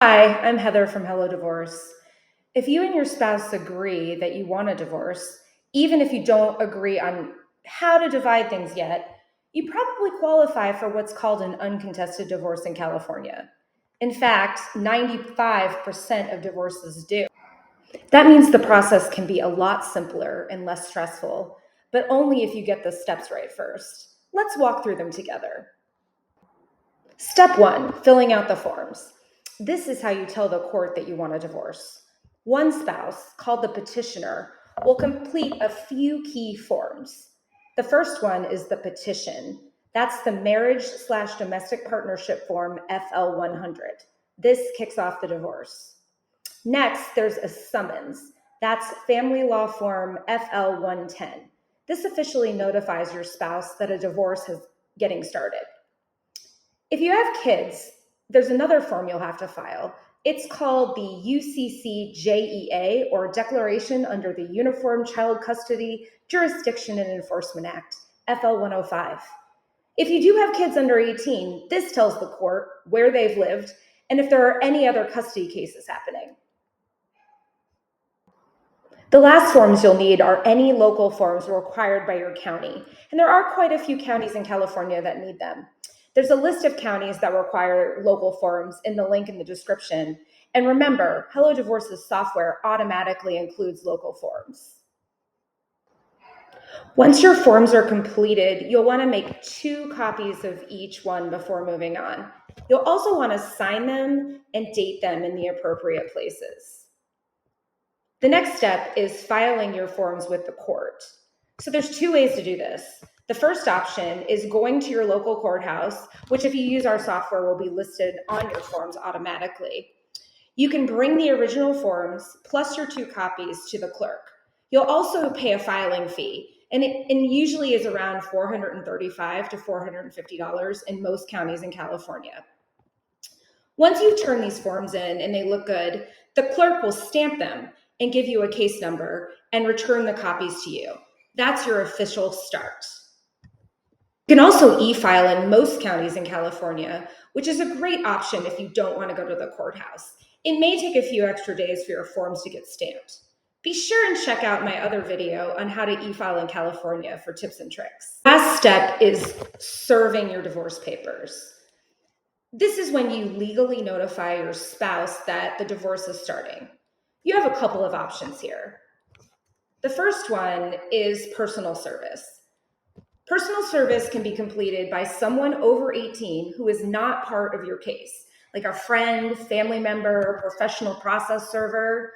Hi, I'm Heather from Hello Divorce. If you and your spouse agree that you want a divorce, even if you don't agree on how to divide things yet, you probably qualify for what's called an uncontested divorce in California. In fact, 95% of divorces do. That means the process can be a lot simpler and less stressful, but only if you get the steps right first. Let's walk through them together. Step one, filling out the forms. This is how you tell the court that you want a divorce. One spouse, called the petitioner, will complete a few key forms. The first one is the petition. That's the marriage/domestic partnership form FL 100. This kicks off the divorce. Next, there's a summons. That's family law form FL 110. This officially notifies your spouse that a divorce is getting started. If you have kids, there's another form you'll have to file. It's called the UCCJEA, or Declaration under the Uniform Child Custody Jurisdiction and Enforcement Act, FL 105. If you do have kids under 18, this tells the court where they've lived and if there are any other custody cases happening. The last forms you'll need are any local forms required by your county, and there are quite a few counties in California that need them. There's a list of counties that require local forms in the link in the description. And remember, Hello Divorce's software automatically includes local forms. Once your forms are completed, you'll want to make 2 copies of each one before moving on. You'll also want to sign them and date them in the appropriate places. The next step is filing your forms with the court. So there's 2 ways to do this. The first option is going to your local courthouse, which if you use our software will be listed on your forms automatically. You can bring the original forms plus your 2 copies to the clerk. You'll also pay a filing fee, and it usually is around $435 to $450 in most counties in California. Once you turn these forms in and they look good, the clerk will stamp them and give you a case number and return the copies to you. That's your official start. You can also e-file in most counties in California, which is a great option if you don't want to go to the courthouse. It may take a few extra days for your forms to get stamped. Be sure and check out my other video on how to e-file in California for tips and tricks. Last step is serving your divorce papers. This is when you legally notify your spouse that the divorce is starting. You have a couple of options here. The first one is personal service. Personal service can be completed by someone over 18 who is not part of your case, like a friend, family member, professional process server,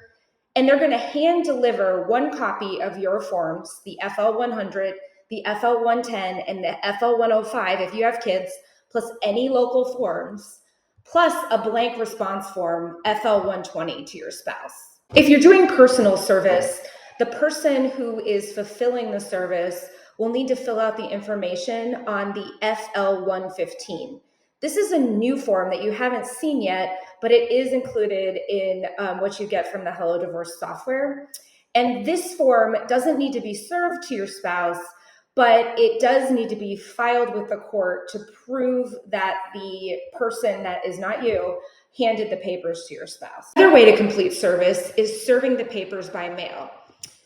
and they're going to hand deliver 1 copy of your forms, the FL 100, the FL 110, and the FL 105 if you have kids, plus any local forms, plus a blank response form, FL 120, to your spouse. If you're doing personal service, the person who is fulfilling the service will need to fill out the information on the FL 115. This is a new form that you haven't seen yet, but it is included in what you get from the Hello Divorce software. And this form doesn't need to be served to your spouse, but it does need to be filed with the court to prove that the person that is not you handed the papers to your spouse. Another way to complete service is serving the papers by mail.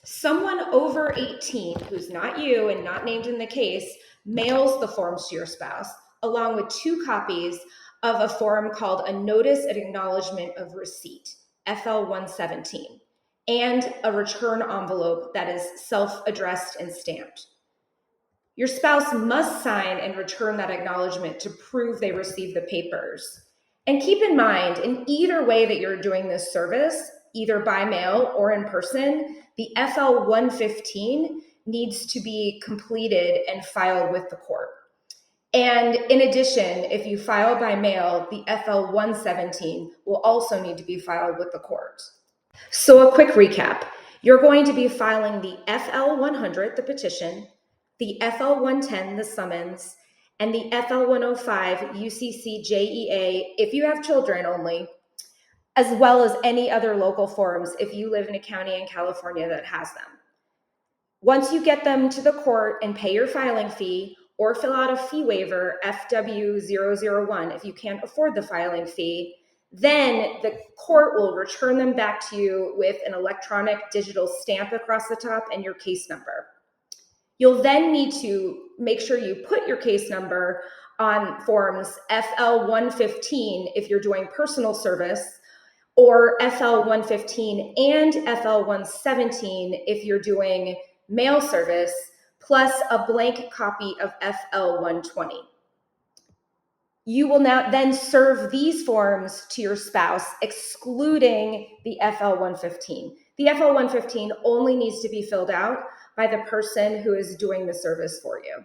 Someone over 18 who's not you and not named in the case mails the forms to your spouse, along with 2 copies of a form called a Notice and Acknowledgement of Receipt, FL 117, and a return envelope that is self-addressed and stamped. Your spouse must sign and return that acknowledgement to prove they received the papers. And keep in mind, in either way that you're doing this service, either by mail or in person, the FL 115 needs to be completed and filed with the court. And in addition, if you file by mail, the FL 117 will also need to be filed with the court. So a quick recap. You're going to be filing the FL 100, the petition, the FL 110, the summons, and the FL 105 UCCJEA if you have children only, as well as any other local forms if you live in a county in California that has them. Once you get them to the court and pay your filing fee or fill out a fee waiver, FW001, if you can't afford the filing fee, Then the court will return them back to you with an electronic digital stamp across the top and your case number. You'll then need to make sure you put your case number on forms FL 115 if you're doing personal service, or FL 115 and FL 117 if you're doing mail service, plus a blank copy of FL 120. You will now then serve these forms to your spouse, excluding the FL 115. The FL 115 only needs to be filled out by the person who is doing the service for you.